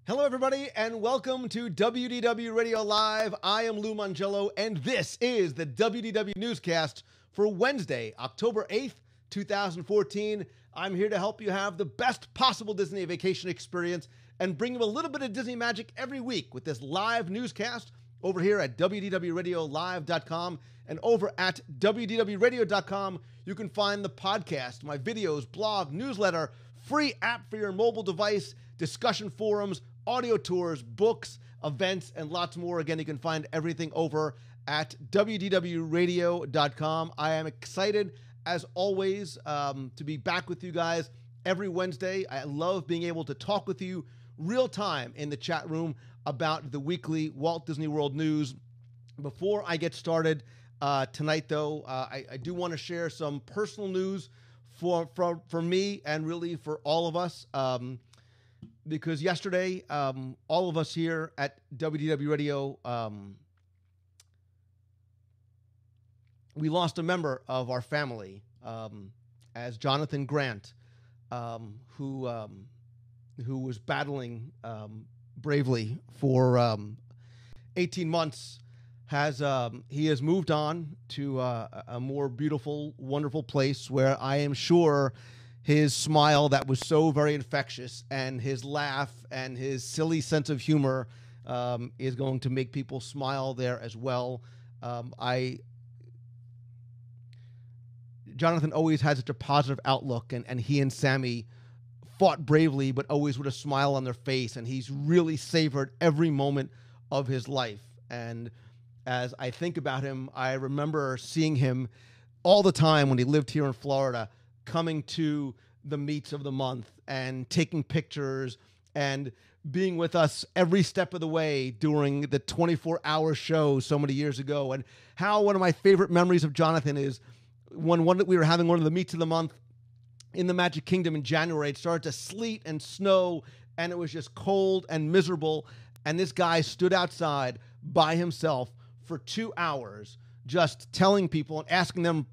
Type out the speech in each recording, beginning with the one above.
Hello, everybody, and welcome to WDW Radio Live. I am Lou Mongello, and this is the WDW Newscast for Wednesday, October 8th, 2014. I'm here to help you have the best possible Disney vacation experience and bring you a little bit of Disney magic every week with this live newscast over here at WDWRadioLive.com and over at WDWRadio.com. You can find the podcast, my videos, blog, newsletter, free app for your mobile device, discussion forums, audio tours, books, events, and lots more. Again, you can find everything over at WDWRadio.com. I am excited, as always, to be back with you guys every Wednesday. I love being able to talk with you real time in the chat room about the weekly Walt Disney World news. Before I get started tonight, though, I do want to share some personal news for me and really for all of us. Because yesterday, all of us here at WDW Radio, we lost a member of our family, as Jonathan Grant, who was battling bravely for 18 months. He has moved on to a more beautiful, wonderful place where I am sure his smile that was so very infectious and his laugh and his silly sense of humor is going to make people smile there as well. Jonathan always had such a positive outlook, and he and Sammy fought bravely, but always with a smile on their face, and he's really savored every moment of his life. And as I think about him, I remember seeing him all the time when he lived here in Florida, coming to the meets of the month and taking pictures and being with us every step of the way during the 24-hour show so many years ago. And how one of my favorite memories of Jonathan is when we were having one of the meets of the month in the Magic Kingdom in January. It started to sleet and snow, and it was just cold and miserable. And this guy stood outside by himself for 2 hours, just telling people and asking them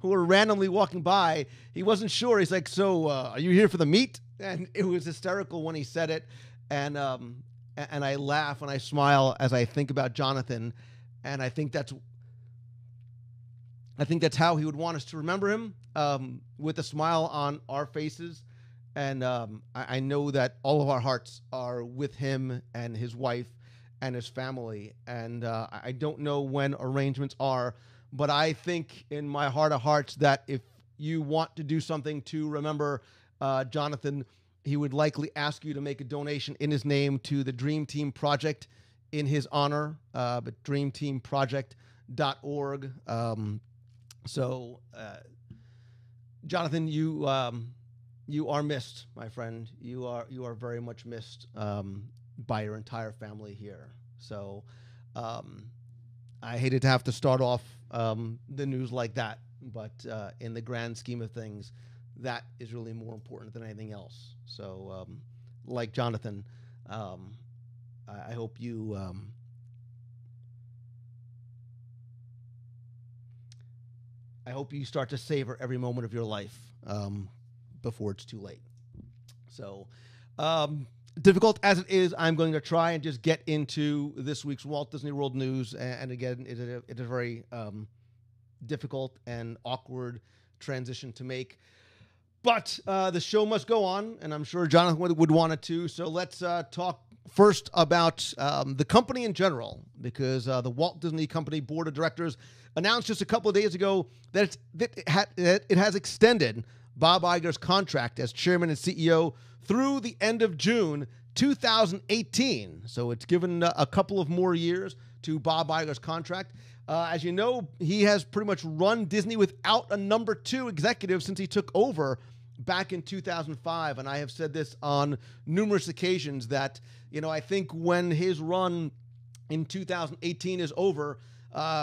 who were randomly walking by. He wasn't sure. He's like, so are you here for the meet? And it was hysterical when he said it. And I laugh and I smile as I think about Jonathan. And I think that's how he would want us to remember him, with a smile on our faces. And I know that all of our hearts are with him and his wife and his family. And I don't know when arrangements are, but I think in my heart of hearts that if you want to do something to remember Jonathan, he would likely ask you to make a donation in his name to the Dream Team Project in his honor, but dreamteamproject.org. So Jonathan, you are missed, my friend. You are very much missed by your entire family here. So I hated to have to start off the news like that, but in the grand scheme of things, that is really more important than anything else. So like Jonathan, I hope you start to savor every moment of your life before it's too late. So difficult as it is, I'm going to try and just get into this week's Walt Disney World news. And again, it is a very difficult and awkward transition to make. But the show must go on, and I'm sure Jonathan would want it to. So let's talk first about the company in general, because the Walt Disney Company Board of Directors announced just a couple of days ago that it has extended Bob Iger's contract as chairman and CEO through the end of June 2018. So it's given a couple of more years to Bob Iger's contract. As you know, he has pretty much run Disney without a number 2 executive since he took over back in 2005. And I have said this on numerous occasions that, I think when his run in 2018 is over,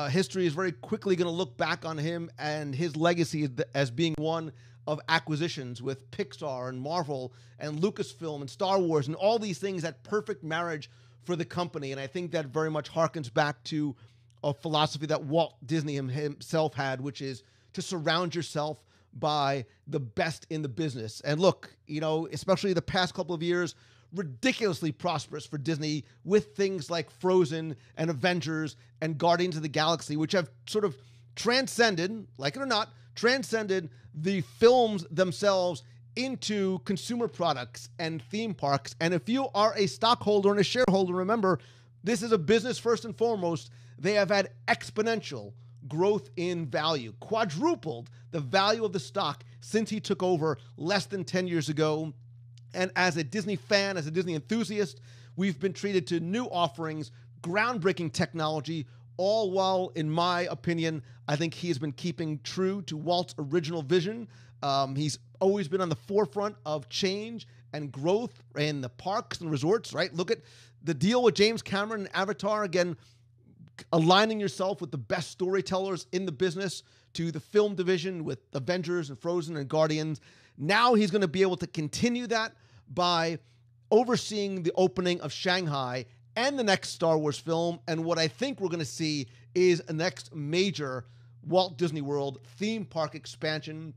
history is very quickly going to look back on him and his legacy as being one of acquisitions with Pixar and Marvel and Lucasfilm and Star Wars and all these things, that perfect marriage for the company. And I think that very much harkens back to a philosophy that Walt Disney himself had, which is to surround yourself by the best in the business. And look, especially the past couple of years, ridiculously prosperous for Disney with things like Frozen and Avengers and Guardians of the Galaxy, which have sort of transcended, like it or not, transcended the films themselves into consumer products and theme parks. And if you are a stockholder and a shareholder, remember, this is a business first and foremost. They have had exponential growth in value, quadrupled the value of the stock since he took over less than 10 years ago. And as a Disney fan, as a Disney enthusiast, we've been treated to new offerings, groundbreaking technology, all while, in my opinion, I think he has been keeping true to Walt's original vision. He's always been on the forefront of change and growth in the parks and resorts, right? Look at the deal with James Cameron and Avatar, again, aligning yourself with the best storytellers in the business, to the film division with Avengers and Frozen and Guardians. Now he's going to be able to continue that by overseeing the opening of Shanghai and the next Star Wars film. And what I think we're going to see is a next major Walt Disney World theme park expansion.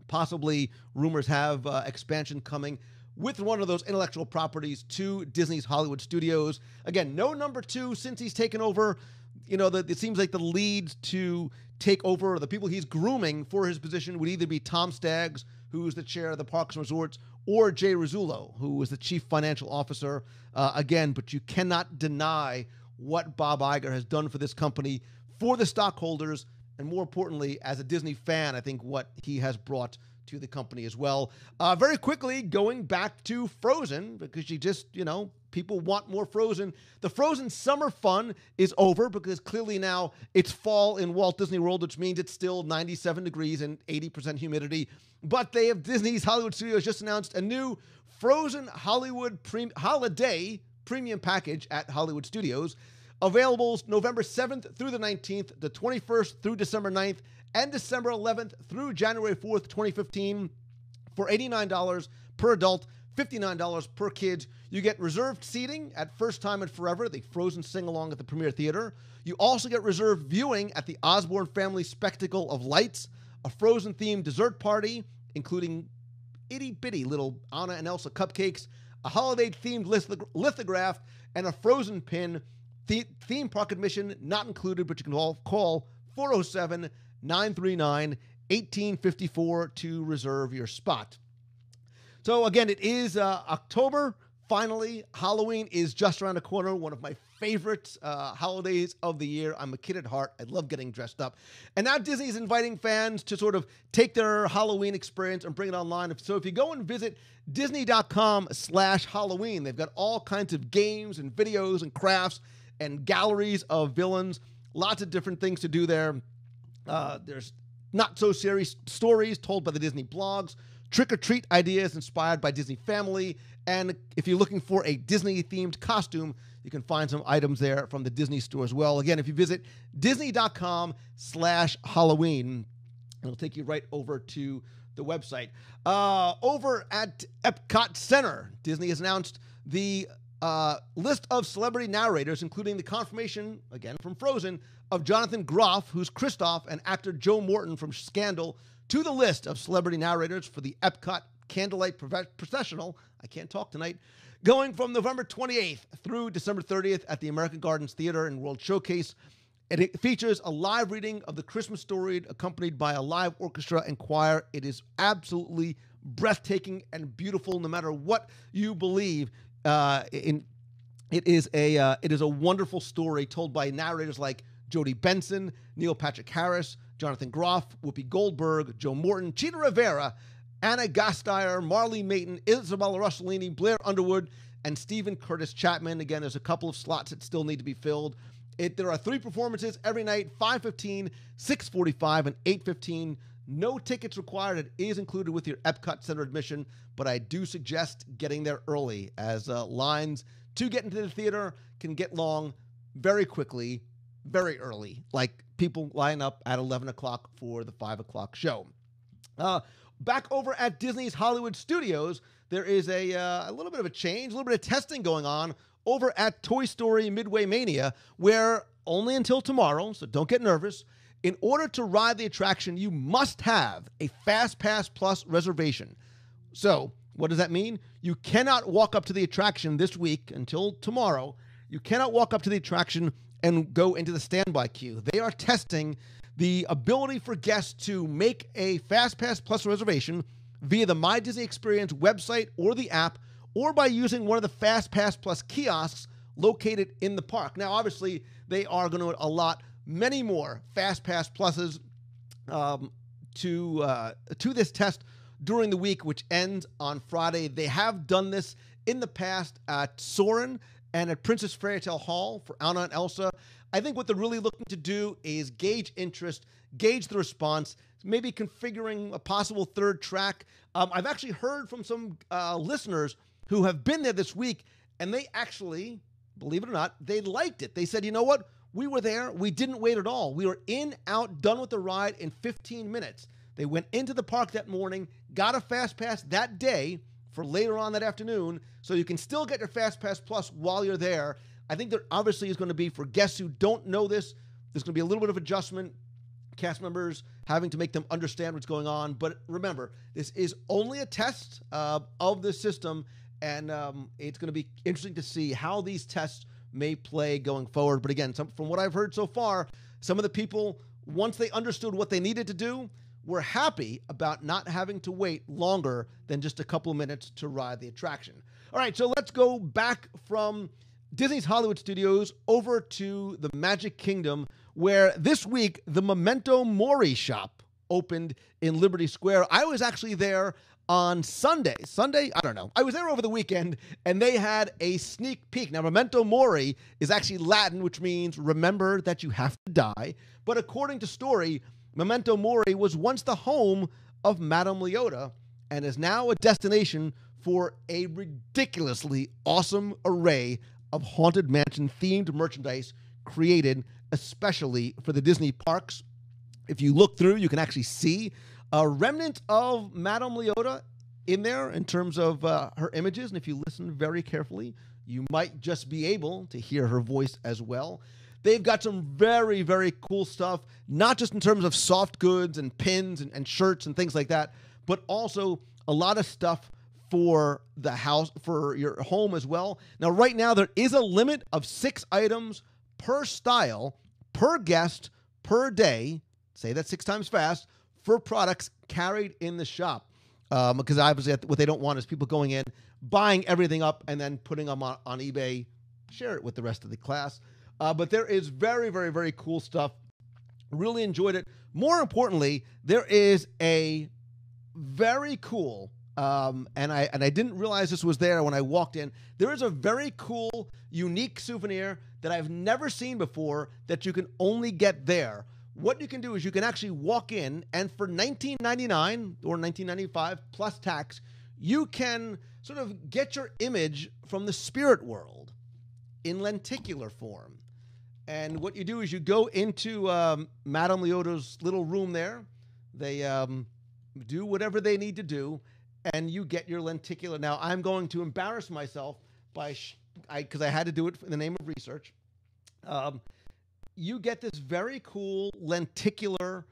Possibly, rumors have expansion coming with one of those intellectual properties to Disney's Hollywood Studios. Again, no number two since he's taken over. You know, it seems like the leads to take over, the people he's grooming for his position, would either be Tom Staggs, who's the chair of the Parks and Resorts, or Jay Rizzullo, who is the chief financial officer. Again, but you cannot deny what Bob Iger has done for this company, for the stockholders, and more importantly, as a Disney fan, I think what he has brought to the company as well. Very quickly, going back to Frozen, because you just, people want more Frozen. The Frozen summer fun is over because clearly now it's fall in Walt Disney World, which means it's still 97 degrees and 80% humidity. But Disney's Hollywood Studios just announced a new Frozen Holiday Premium Package at Hollywood Studios. Available November 7th through the 19th, the 21st through December 9th, and December 11th through January 4th, 2015, for $89 per adult, $59 per kid. You get reserved seating at First Time and Forever, the Frozen sing-along at the Premier Theater. You also get reserved viewing at the Osborne Family Spectacle of Lights, a Frozen-themed dessert party, including itty-bitty little Anna and Elsa cupcakes, a holiday-themed lithograph, and a Frozen pin. Theme park admission not included, but you can call 407-939-1854 to reserve your spot. So again, it is October. Finally, Halloween is just around the corner. One of my favorite holidays of the year. I'm a kid at heart. I love getting dressed up. And now Disney is inviting fans to sort of take their Halloween experience and bring it online. So if you go and visit Disney.com/Halloween, they've got all kinds of games and videos and crafts and galleries of villains. Lots of different things to do there. There's not-so-serious stories told by the Disney blogs, trick-or-treat ideas inspired by Disney Family, and if you're looking for a Disney-themed costume, you can find some items there from the Disney store as well. Again, if you visit Disney.com/Halloween, it'll take you right over to the website. Over at Epcot Center, Disney has announced the list of celebrity narrators, including the confirmation, again from Frozen, of Jonathan Groff, who's Kristoff, and actor Joe Morton from Scandal, to the list of celebrity narrators for the Epcot Candlelight Processional. I can't talk tonight. Going from November 28th through December 30th at the American Gardens Theater and World Showcase. It features a live reading of the Christmas story accompanied by a live orchestra and choir. It is absolutely breathtaking and beautiful, no matter what you believe. It is a wonderful story told by narrators like Jodie Benson, Neil Patrick Harris, Jonathan Groff, Whoopi Goldberg, Joe Morton, Cheetah Rivera, Anna Gasteyer, Marley Maton, Isabella Rossellini, Blair Underwood, and Stephen Curtis Chapman. Again, there's a couple of slots that still need to be filled. There are 3 performances every night, 5:15, 6:45, and 8:15. No tickets required. It is included with your Epcot Center admission, but I do suggest getting there early, as lines to get into the theater can get long very quickly, very early. Like, people line up at 11 o'clock for the 5 o'clock show. Back over at Disney's Hollywood Studios, there is a little bit of a change, a little bit of testing going on over at Toy Story Midway Mania, where only until tomorrow, so don't get nervous, in order to ride the attraction, you must have a FASTPASS Plus reservation. So What does that mean? You cannot walk up to the attraction this week until tomorrow. You cannot walk up to the attraction and go into the standby queue. They are testing the ability for guests to make a FastPass Plus reservation via the My Disney Experience website or the app, or by using one of the FastPass Plus kiosks located in the park. Now, obviously, they are going to allot many more FastPass Pluses to this test during the week, which ends on Friday. They have done this in the past at Soarin' and at Princess Fairytale Hall for Anna and Elsa. I think what they're really looking to do is gauge interest, gauge the response, maybe configuring a possible third track. I've actually heard from some listeners who have been there this week, and they actually, believe it or not, they liked it. They said, you know what? We were there. We didn't wait at all. We were in, out, done with the ride in 15 minutes. They went into the park that morning, got a Fast Pass that day for later on that afternoon, so you can still get your Fast Pass Plus while you're there. I think there obviously is going to be, for guests who don't know this, there's going to be a little bit of adjustment, cast members having to make them understand what's going on. But remember, this is only a test of the system, and it's going to be interesting to see how these tests may play going forward. But again, from what I've heard so far, some of the people, once they understood what they needed to do, were happy about not having to wait longer than just a couple of minutes to ride the attraction. All right, so let's go back from Disney's Hollywood Studios over to the Magic Kingdom, where this week the Memento Mori shop opened in Liberty Square. I was actually there on Sunday. I don't know. I was there over the weekend, and they had a sneak peek. Now, Memento Mori is actually Latin, which means remember that you have to die. But according to story, Memento Mori was once the home of Madame Leota and is now a destination for a ridiculously awesome array of Haunted Mansion-themed merchandise created especially for the Disney parks. If you look through, you can actually see a remnant of Madame Leota in there in terms of her images. And if you listen very carefully, you might just be able to hear her voice as well. They've got some very, very cool stuff, not just in terms of soft goods and pins and shirts and things like that, but also a lot of stuff for the house, for your home as well. Now, right now, there is a limit of 6 items per style, per guest, per day. Say that 6 times fast, for products carried in the shop. Because obviously what they don't want is people going in, buying everything up, and then putting them on eBay, share it with the rest of the class. But there is very, very, very cool stuff. Really enjoyed it. More importantly, there is a very cool, and I didn't realize this was there when I walked in. There is a very cool, unique souvenir that I've never seen before that you can only get there. What you can do is you can actually walk in, and for $19.99 or $19.95 plus tax, you can sort of get your image from the spirit world in lenticular form. And what you do is you go into Madame Leota's little room there. They do whatever they need to do, and you get your lenticular. Now, I'm going to embarrass myself because I had to do it in the name of research. You get this very cool lenticular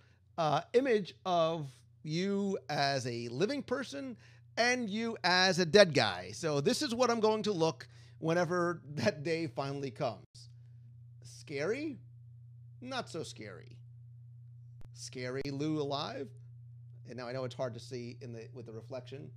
image of you as a living person and you as a dead guy. So this is what I'm going to look whenever that day finally comes. Scary? Not so scary. Scary Lou alive? And now I know it's hard to see with the reflection.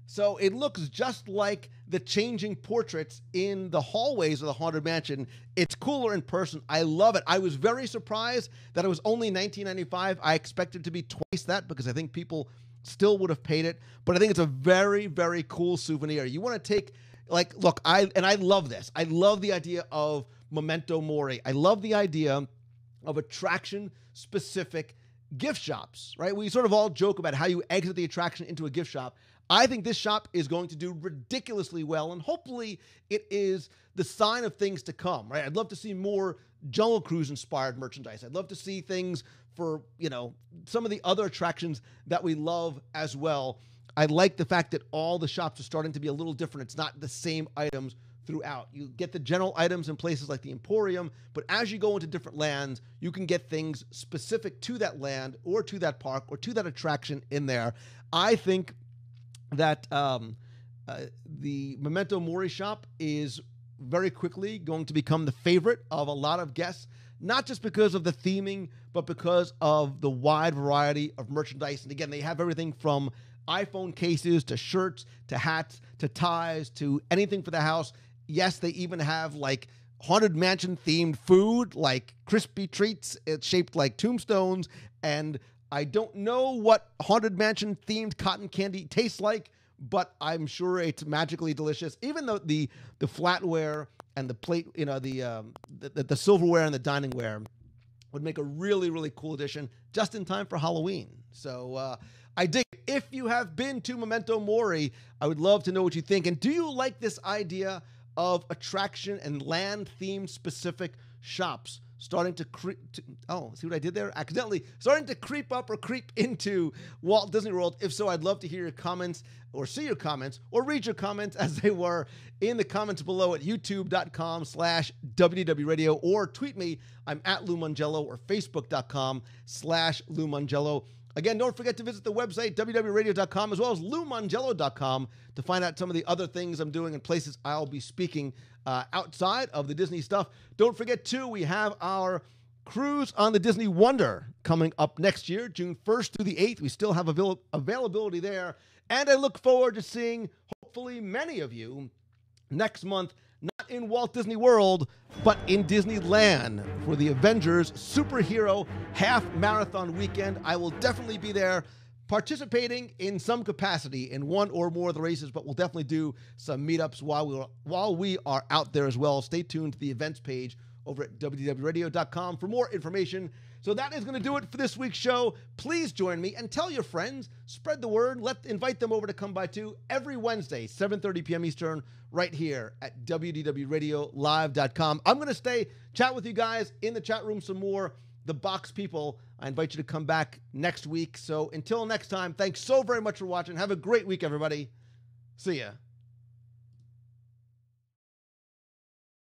So it looks just like the changing portraits in the hallways of the Haunted Mansion. It's cooler in person. I love it. I was very surprised that it was only $19.95. I expected it to be twice that because I think people still would have paid it. But I think it's a very, very cool souvenir. You want to take, look, I love this. I love the idea of Memento Mori. I love the idea of attraction-specific gift shops, right? We sort of all joke about how you exit the attraction into a gift shop. I think this shop is going to do ridiculously well, and hopefully it is the sign of things to come, right? I'd love to see more Jungle Cruise-inspired merchandise. I'd love to see things for, some of the other attractions that we love as well. I like the fact that all the shops are starting to be a little different. It's not the same items throughout. You get the general items in places like the Emporium, but as you go into different lands, you can get things specific to that land or to that park or to that attraction in there. I think that the Memento Mori shop is very quickly going to become the favorite of a lot of guests, not just because of the theming, but because of the wide variety of merchandise. And again, they have everything from iPhone cases to shirts to hats to ties to anything for the house. Yes, they even have like Haunted Mansion themed food, like crispy treats. It's shaped like tombstones. And I don't know what Haunted Mansion themed cotton candy tastes like, but I'm sure it's magically delicious. Even though the flatware and the plate, the silverware and the diningware would make a really, really cool addition just in time for Halloween. So I dig it. If you have been to Memento Mori, I would love to know what you think. And do you like this idea of attraction and land-themed specific shops starting to see what I did there? Accidentally starting to creep up or creep into Walt Disney World. If so, I'd love to hear your comments or see your comments or read your comments as they were in the comments below at youtube.com/WDW Radio, or tweet me. I'm at Lou Mongello, or facebook.com/Lou Mongello. Again, don't forget to visit the website, www.radio.com, as well as loumongello.com, to find out some of the other things I'm doing and places I'll be speaking outside of the Disney stuff. Don't forget, too, we have our cruise on the Disney Wonder coming up next year, June 1st through the 8th. We still have availability there. And I look forward to seeing, hopefully, many of you next month, not in Walt Disney World, but in Disneyland for the Avengers Superhero Half Marathon Weekend. I will definitely be there participating in some capacity in one or more of the races, but we'll definitely do some meetups while we are out there as well. Stay tuned to the events page over at WDWRadio.com for more information. So that is going to do it for this week's show. Please join me and tell your friends. Spread the word. Invite them over to come by too every Wednesday, 7:30 p.m. Eastern, right here at WDWRadioLive.com. I'm going to chat with you guys in the chat room some more. The Box people, I invite you to come back next week. So until next time, thanks so very much for watching. Have a great week, everybody. See ya.